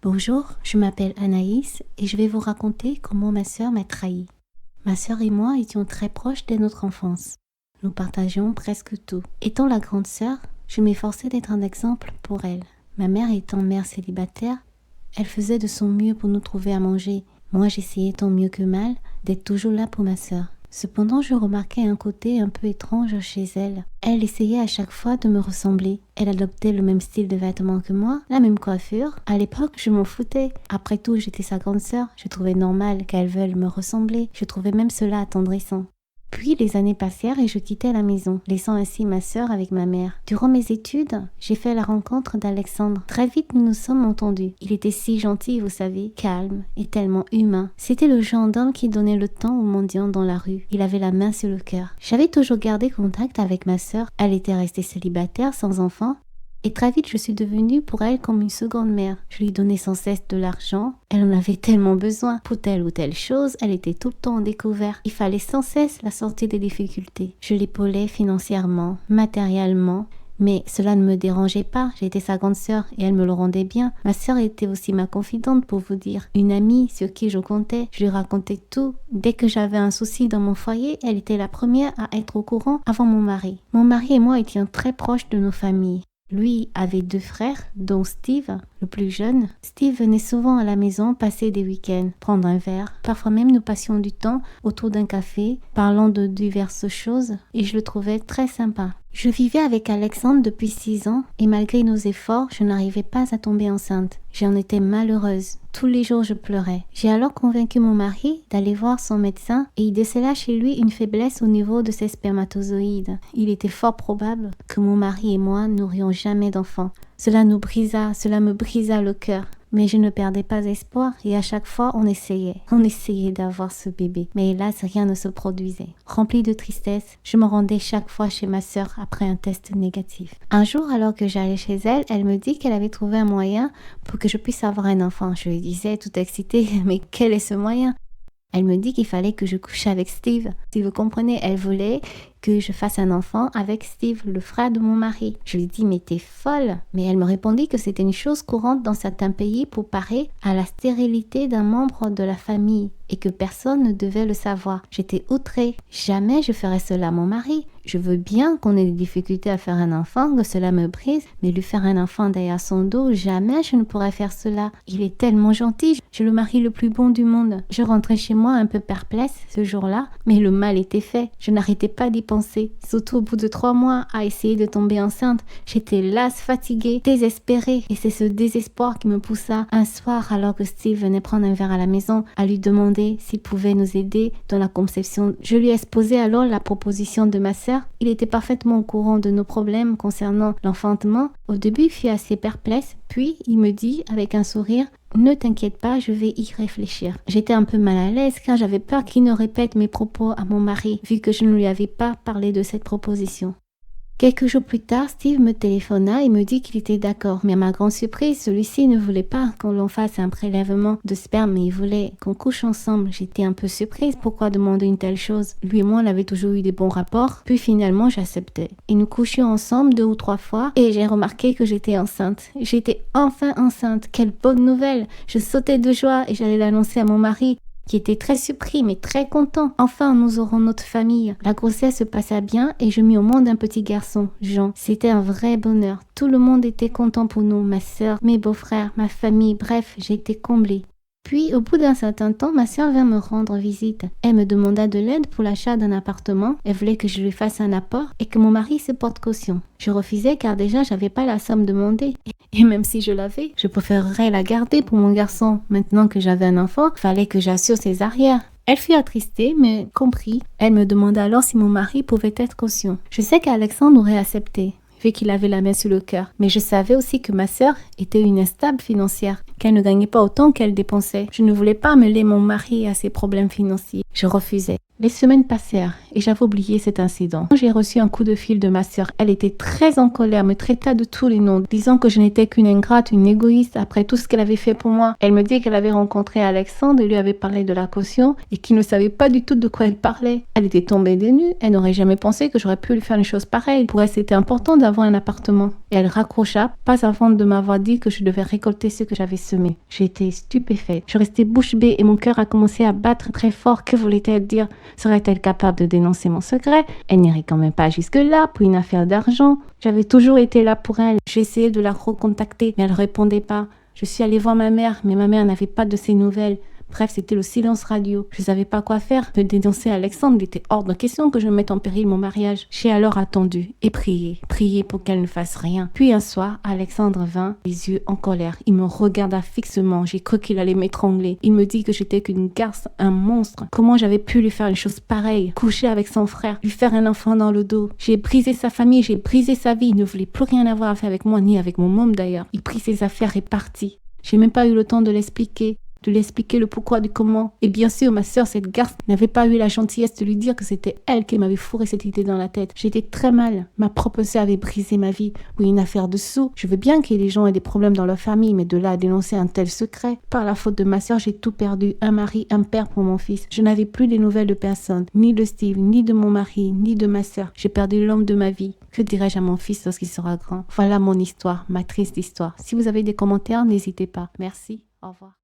Bonjour, je m'appelle Anaïs et je vais vous raconter comment ma sœur m'a trahi. Ma sœur et moi étions très proches dès notre enfance. Nous partagions presque tout. Étant la grande sœur, je m'efforçais d'être un exemple pour elle. Ma mère étant mère célibataire, elle faisait de son mieux pour nous trouver à manger. Moi, j'essayais tant mieux que mal d'être toujours là pour ma sœur. Cependant, je remarquais un côté un peu étrange chez elle. Elle essayait à chaque fois de me ressembler. Elle adoptait le même style de vêtements que moi, la même coiffure. À l'époque, je m'en foutais. Après tout, j'étais sa grande sœur. Je trouvais normal qu'elle veuille me ressembler. Je trouvais même cela attendrissant. Puis les années passèrent et je quittais la maison, laissant ainsi ma sœur avec ma mère. Durant mes études, j'ai fait la rencontre d'Alexandre. Très vite, nous nous sommes entendus. Il était si gentil, vous savez, calme et tellement humain. C'était le genre d'homme qui donnait le temps aux mendiants dans la rue. Il avait la main sur le cœur. J'avais toujours gardé contact avec ma sœur. Elle était restée célibataire, sans enfant. Et très vite, je suis devenue pour elle comme une seconde mère. Je lui donnais sans cesse de l'argent. Elle en avait tellement besoin. Pour telle ou telle chose, elle était tout le temps en découvert. Il fallait sans cesse la sortir des difficultés. Je l'épaulais financièrement, matériellement. Mais cela ne me dérangeait pas. J'étais sa grande sœur et elle me le rendait bien. Ma sœur était aussi ma confidente, pour vous dire. Une amie sur qui je comptais. Je lui racontais tout. Dès que j'avais un souci dans mon foyer, elle était la première à être au courant avant mon mari. Mon mari et moi étions très proches de nos familles. Lui avait 2 frères, dont Steve, le plus jeune. Steve venait souvent à la maison passer des week-ends, prendre un verre. Parfois même nous passions du temps autour d'un café, parlant de diverses choses, et je le trouvais très sympa. Je vivais avec Alexandre depuis 6 ans, et malgré nos efforts, je n'arrivais pas à tomber enceinte. J'en étais malheureuse. Tous les jours, je pleurais. J'ai alors convaincu mon mari d'aller voir son médecin et il décela chez lui une faiblesse au niveau de ses spermatozoïdes. Il était fort probable que mon mari et moi n'aurions jamais d'enfants. Cela me brisa le cœur. Mais je ne perdais pas espoir et à chaque fois on essayait d'avoir ce bébé. Mais hélas, rien ne se produisait. Remplie de tristesse, je me rendais chaque fois chez ma sœur après un test négatif. Un jour, alors que j'allais chez elle, elle me dit qu'elle avait trouvé un moyen pour que je puisse avoir un enfant. Je lui disais tout excitée, mais quel est ce moyen ? Elle me dit qu'il fallait que je couche avec Steve. Si vous comprenez, elle voulait que je fasse un enfant avec Steve, le frère de mon mari. Je lui dis, mais t'es folle. Mais elle me répondit que c'était une chose courante dans certains pays pour parer à la stérilité d'un membre de la famille et que personne ne devait le savoir. J'étais outrée. Jamais je ferais cela à mon mari. Je veux bien qu'on ait des difficultés à faire un enfant, que cela me brise, mais lui faire un enfant derrière son dos, jamais je ne pourrais faire cela. Il est tellement gentil, j'ai le mari le plus bon du monde. Je rentrais chez moi un peu perplexe ce jour-là, mais le mal était fait. Je n'arrêtais pas d'y penser. Surtout au bout de 3 mois à essayer de tomber enceinte. J'étais lasse, fatiguée, désespérée. Et c'est ce désespoir qui me poussa un soir, alors que Steve venait prendre un verre à la maison, à lui demander s'il pouvait nous aider dans la conception. Je lui ai exposé alors la proposition de ma sœur. Il était parfaitement au courant de nos problèmes concernant l'enfantement. Au début, il fut assez perplexe, puis il me dit avec un sourire: « Ne t'inquiète pas, je vais y réfléchir. » J'étais un peu mal à l'aise car j'avais peur qu'il ne répète mes propos à mon mari, vu que je ne lui avais pas parlé de cette proposition. Quelques jours plus tard, Steve me téléphona et me dit qu'il était d'accord. Mais à ma grande surprise, celui-ci ne voulait pas qu'on l'on fasse un prélèvement de sperme, mais il voulait qu'on couche ensemble. J'étais un peu surprise. Pourquoi demander une telle chose? Lui et moi, on avait toujours eu des bons rapports. Puis finalement, j'acceptais. Et nous couchions ensemble 2 ou 3 fois et j'ai remarqué que j'étais enceinte. J'étais enfin enceinte. Quelle bonne nouvelle! Je sautais de joie et j'allais l'annoncer à mon mari, qui était très surpris mais très content. Enfin, nous aurons notre famille. La grossesse se passa bien et je mis au monde un petit garçon, Jean. C'était un vrai bonheur. Tout le monde était content pour nous, ma sœur, mes beaux-frères, ma famille, bref, j'étais comblée. Puis, au bout d'un certain temps, ma sœur vint me rendre visite. Elle me demanda de l'aide pour l'achat d'un appartement. Elle voulait que je lui fasse un apport et que mon mari se porte caution. Je refusais car déjà, j'avais pas la somme demandée. Et même si je l'avais, je préférerais la garder pour mon garçon. Maintenant que j'avais un enfant, il fallait que j'assure ses arrières. Elle fut attristée, mais comprit. Elle me demanda alors si mon mari pouvait être caution. Je sais qu'Alexandre aurait accepté, vu qu'il avait la main sur le cœur. Mais je savais aussi que ma sœur était une instable financière, qu'elle ne gagnait pas autant qu'elle dépensait. Je ne voulais pas mêler mon mari à ses problèmes financiers. Je refusais. Les semaines passèrent et j'avais oublié cet incident. Quand j'ai reçu un coup de fil de ma sœur, elle était très en colère, me traita de tous les noms, disant que je n'étais qu'une ingrate, une égoïste après tout ce qu'elle avait fait pour moi. Elle me dit qu'elle avait rencontré Alexandre et lui avait parlé de la caution et qu'il ne savait pas du tout de quoi elle parlait. Elle était tombée des nues, elle n'aurait jamais pensé que j'aurais pu lui faire une chose pareille. Pour elle, c'était important d'avoir un appartement. Et elle raccrocha, pas avant de m'avoir dit que je devais récolter ce que j'avais semé. J'ai été stupéfaite. Je restais bouche bée et mon cœur a commencé à battre très fort. Que voulait-elle dire? Serait-elle capable de dénoncer mon secret? Elle n'irait quand même pas jusque-là pour une affaire d'argent. J'avais toujours été là pour elle. J'ai essayé de la recontacter, mais elle ne répondait pas. Je suis allée voir ma mère, mais ma mère n'avait pas de ses nouvelles. Bref, c'était le silence radio. Je ne savais pas quoi faire. Me dénoncer Alexandre, il était hors de question que je mette en péril mon mariage. J'ai alors attendu et prié pour qu'elle ne fasse rien. Puis un soir, Alexandre vint, les yeux en colère. Il me regarda fixement. J'ai cru qu'il allait m'étrangler. Il me dit que j'étais qu'une garce, un monstre. Comment j'avais pu lui faire une chose pareille? Coucher avec son frère, lui faire un enfant dans le dos. J'ai brisé sa famille, j'ai brisé sa vie. Il ne voulait plus rien avoir à faire avec moi, ni avec mon môme d'ailleurs. Il prit ses affaires et partit. J'ai même pas eu le temps de l'expliquer. De lui expliquer le pourquoi du comment. Et bien sûr, ma sœur, cette garce, n'avait pas eu la gentillesse de lui dire que c'était elle qui m'avait fourré cette idée dans la tête. J'étais très mal. Ma propre sœur avait brisé ma vie. Oui, une affaire de sous. Je veux bien que les gens aient des problèmes dans leur famille, mais de là à dénoncer un tel secret. Par la faute de ma sœur, j'ai tout perdu. Un mari, un père pour mon fils. Je n'avais plus des nouvelles de personne. Ni de Steve, ni de mon mari, ni de ma sœur. J'ai perdu l'homme de ma vie. Que dirai-je à mon fils lorsqu'il sera grand? Voilà mon histoire, ma triste histoire. Si vous avez des commentaires, n'hésitez pas. Merci. Au revoir.